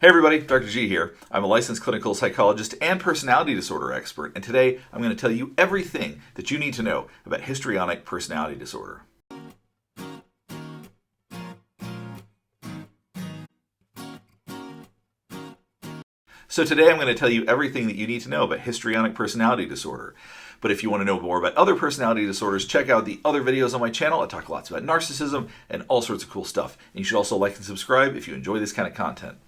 Hey everybody, Dr. G here. I'm a licensed clinical psychologist and personality disorder expert, and today I'm going to tell you everything that you need to know about histrionic personality disorder. So today I'm going to tell you everything that you need to know about histrionic personality disorder. But if you want to know more about other personality disorders, check out the other videos on my channel. I talk lots about narcissism and all sorts of cool stuff. And you should also like and subscribe if you enjoy this kind of content.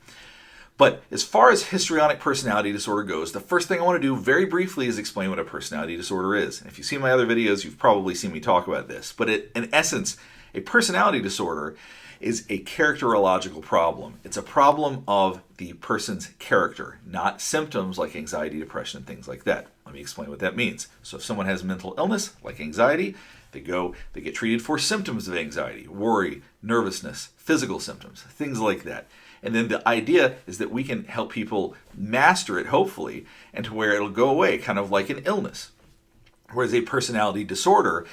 But as far as histrionic personality disorder goes, the first thing I want to do very briefly is explain what a personality disorder is. And if you've seen my other videos, you've probably seen me talk about this. But in essence, a personality disorder is a characterological problem. It's a problem of the person's character, not symptoms like anxiety, depression, and things like that. Let me explain what that means. So if someone has mental illness like anxiety, they get treated for symptoms of anxiety, worry, nervousness, physical symptoms, things like that. And then the idea is that we can help people master it, hopefully, and to where it'll go away, kind of like an illness. Whereas a personality disorder,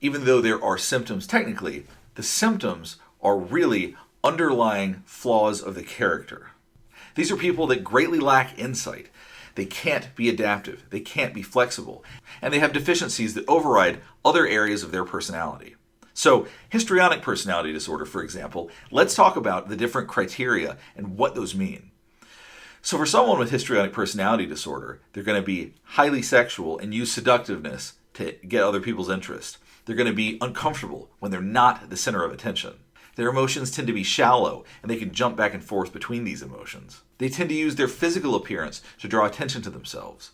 even though there are symptoms technically, the symptoms are really underlying flaws of the character. These are people that greatly lack insight. They can't be adaptive. They can't be flexible. And they have deficiencies that override other areas of their personality. So, histrionic personality disorder, for example, let's talk about the different criteria and what those mean. So for someone with histrionic personality disorder, they're going to be highly sexual and use seductiveness to get other people's interest. They're going to be uncomfortable when they're not the center of attention. Their emotions tend to be shallow, and they can jump back and forth between these emotions. They tend to use their physical appearance to draw attention to themselves.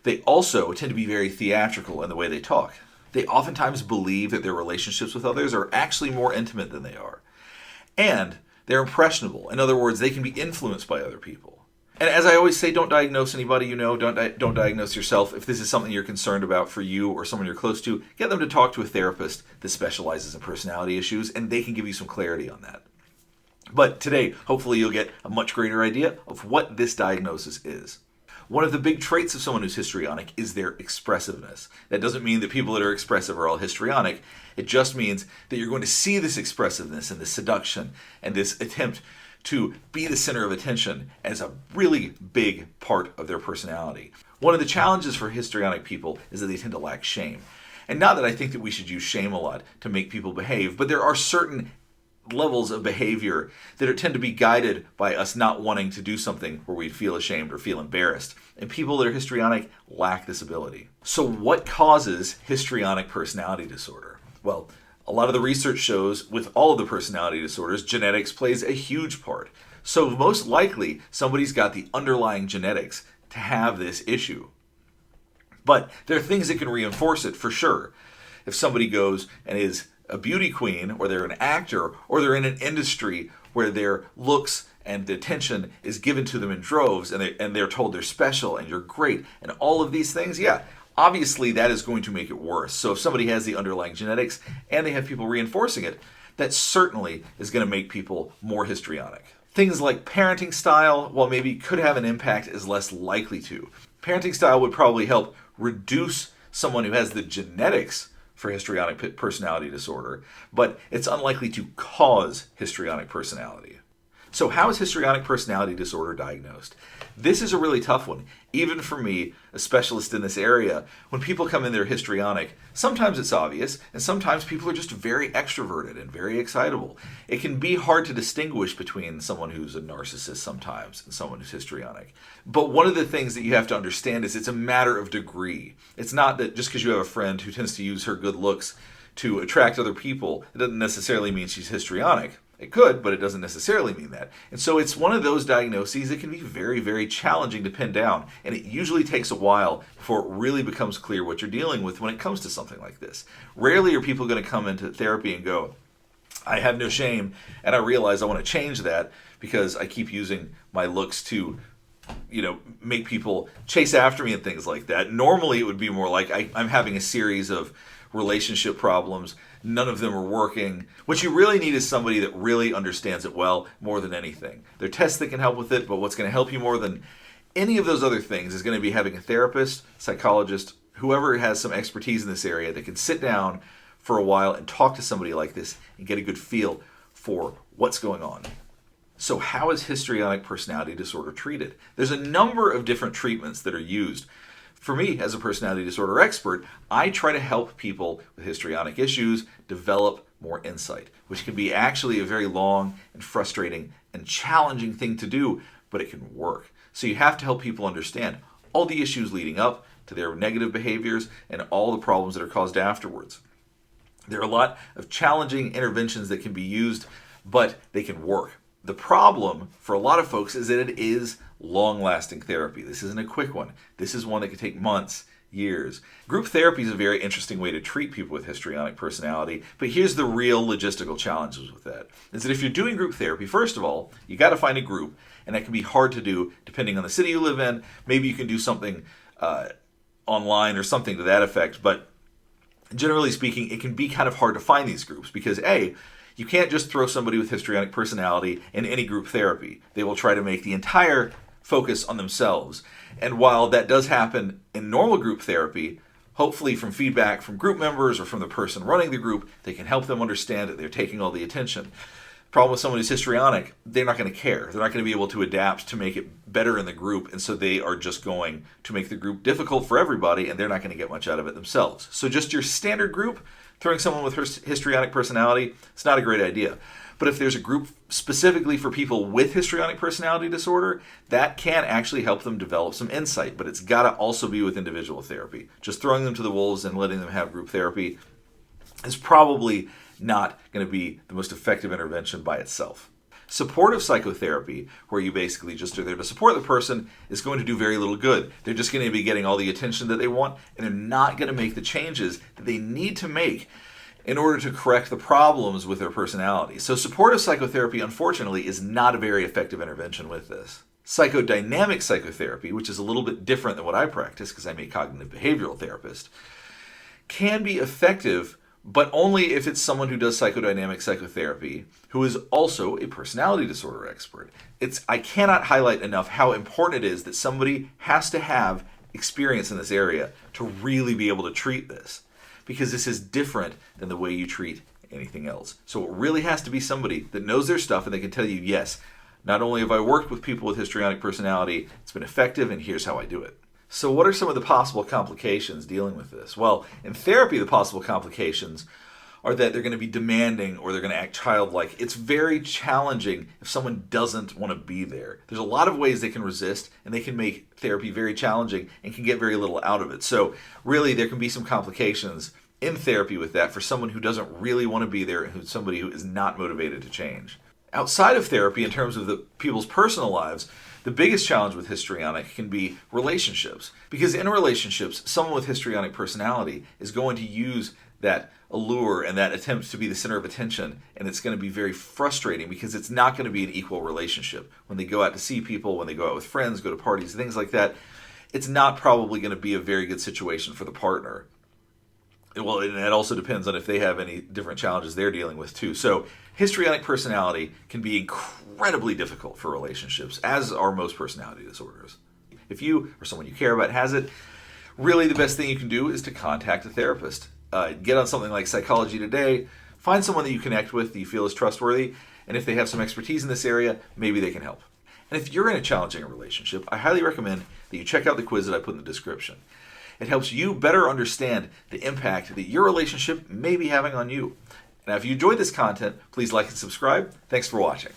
They also tend to be very theatrical in the way they talk. They oftentimes believe that their relationships with others are actually more intimate than they are. And they're impressionable. In other words, they can be influenced by other people. And as I always say, don't diagnose anybody you know. Don't diagnose yourself. If this is something you're concerned about for you or someone you're close to, get them to talk to a therapist that specializes in personality issues, and they can give you some clarity on that. But today, hopefully you'll get a much greater idea of what this diagnosis is. One of the big traits of someone who's histrionic is their expressiveness. That doesn't mean that people that are expressive are all histrionic. It just means that you're going to see this expressiveness and this seduction and this attempt to be the center of attention as a really big part of their personality. One of the challenges for histrionic people is that they tend to lack shame. And not that I think that we should use shame a lot to make people behave, but there are certain levels of behavior that tend to be guided by us not wanting to do something where we feel ashamed or feel embarrassed. And people that are histrionic lack this ability. So what causes histrionic personality disorder? Well, a lot of the research shows with all of the personality disorders, genetics plays a huge part. So most likely somebody's got the underlying genetics to have this issue. But there are things that can reinforce it for sure. If somebody goes and is a beauty queen, or they're an actor, or they're in an industry where their looks and the attention is given to them in droves, and they're told they're special and you're great, and all of these things, yeah, obviously that is going to make it worse. So if somebody has the underlying genetics and they have people reinforcing it, that certainly is going to make people more histrionic. Things like parenting style, while maybe could have an impact, is less likely to. Parenting style would probably help reduce someone who has the genetics for histrionic personality disorder, but it's unlikely to cause histrionic personality. So how is histrionic personality disorder diagnosed? This is a really tough one. Even for me, a specialist in this area, when people come in they're histrionic, sometimes it's obvious, and sometimes people are just very extroverted and very excitable. It can be hard to distinguish between someone who's a narcissist sometimes and someone who's histrionic. But one of the things that you have to understand is it's a matter of degree. It's not that just because you have a friend who tends to use her good looks to attract other people, it doesn't necessarily mean she's histrionic. It could, but it doesn't necessarily mean that. And so it's one of those diagnoses that can be very, very challenging to pin down. And it usually takes a while before it really becomes clear what you're dealing with when it comes to something like this. Rarely are people going to come into therapy and go, I have no shame, and I realize I want to change that because I keep using my looks to make people chase after me and things like that. Normally it would be more like I'm having a series of relationship problems. None of them are working. What you really need is somebody that really understands it well more than anything. There are tests that can help with it, but what's going to help you more than any of those other things is going to be having a therapist, psychologist, whoever has some expertise in this area that can sit down for a while and talk to somebody like this and get a good feel for what's going on. So how is histrionic personality disorder treated? There's a number of different treatments that are used. For me, as a personality disorder expert, I try to help people with histrionic issues develop more insight, which can be actually a very long and frustrating and challenging thing to do, but it can work. So you have to help people understand all the issues leading up to their negative behaviors and all the problems that are caused afterwards. There are a lot of challenging interventions that can be used, but they can work. The problem for a lot of folks is that it is long-lasting therapy. This isn't a quick one. This is one that can take months, years. Group therapy is a very interesting way to treat people with histrionic personality, but here's the real logistical challenges with that. Is that if you're doing group therapy, first of all, you got to find a group, and that can be hard to do depending on the city you live in. Maybe you can do something online or something to that effect, but generally speaking, it can be kind of hard to find these groups because A, you can't just throw somebody with histrionic personality in any group therapy. They will try to make the entire focus on themselves. And while that does happen in normal group therapy, hopefully from feedback from group members or from the person running the group, they can help them understand that they're taking all the attention. Problem with someone who's histrionic, they're not going to care. They're not going to be able to adapt to make it better in the group, and so they are just going to make the group difficult for everybody, and they're not going to get much out of it themselves. So just your standard group, throwing someone with histrionic personality, it's not a great idea. But if there's a group specifically for people with histrionic personality disorder, that can actually help them develop some insight, but it's got to also be with individual therapy. Just throwing them to the wolves and letting them have group therapy is probably not going to be the most effective intervention by itself. Supportive psychotherapy, where you basically just are there to support the person, is going to do very little good. They're just going to be getting all the attention that they want, and they're not going to make the changes that they need to make in order to correct the problems with their personality. So supportive psychotherapy, unfortunately, is not a very effective intervention with this. Psychodynamic psychotherapy, which is a little bit different than what I practice because I'm a cognitive behavioral therapist, can be effective, but only if it's someone who does psychodynamic psychotherapy who is also a personality disorder expert. I cannot highlight enough how important it is that somebody has to have experience in this area to really be able to treat this, because this is different than the way you treat anything else. So it really has to be somebody that knows their stuff and they can tell you, yes, not only have I worked with people with histrionic personality, it's been effective, and here's how I do it. So what are some of the possible complications dealing with this? Well, in therapy, the possible complications are that they're going to be demanding or they're going to act childlike. It's very challenging if someone doesn't want to be there. There's a lot of ways they can resist, and they can make therapy very challenging and can get very little out of it. So really, there can be some complications in therapy with that for someone who doesn't really want to be there and who's somebody who is not motivated to change. Outside of therapy, in terms of the people's personal lives, the biggest challenge with histrionic can be relationships. Because in relationships, someone with histrionic personality is going to use that allure and that attempt to be the center of attention, and it's going to be very frustrating because it's not going to be an equal relationship. When they go out to see people, when they go out with friends, go to parties, things like that, it's not probably going to be a very good situation for the partner. Well, and it also depends on if they have any different challenges they're dealing with too. So histrionic personality can be incredibly difficult for relationships, as are most personality disorders. If you or someone you care about has it, really the best thing you can do is to contact a therapist. Get on something like Psychology Today, find someone that you connect with that you feel is trustworthy, and if they have some expertise in this area, maybe they can help. And if you're in a challenging relationship, I highly recommend that you check out the quiz that I put in the description. It helps you better understand the impact that your relationship may be having on you. Now, if you enjoyed this content, please like and subscribe. Thanks for watching.